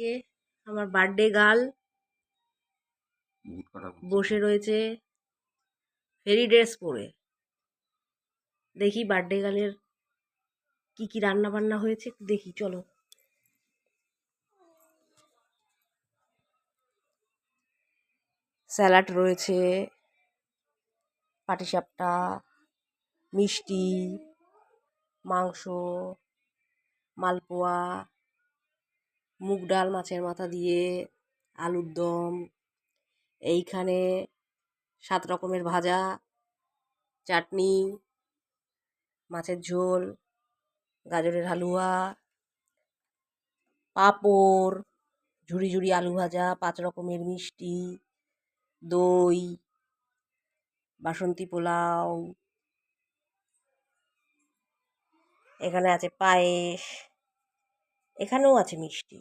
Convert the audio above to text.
আজকে আমার birthday girl বসে রয়েছে ফেরি ড্রেস পরে। দেখি বার্থডে গার্লের কি কি রান্না বান্না হয়েছে একটু দেখি, চলো। স্যালাড রয়েছে, পাটিসাপটা, মিষ্টি, মাংস, মালপোয়া, মুগ ডাল মাছের মাথা দিয়ে, আলুর দম, এইখানে 7 রকমের ভাজা, চাটনি, মাছের ঝোল, গাজরের হালুয়া, পাঁপড়, ঝুরি ঝুরি আলু ভাজা, 5 রকমের মিষ্টি, দই, বাসন্তী পোলাও, এখানে আছে পায়েস, এখানেও আছে মিষ্টি।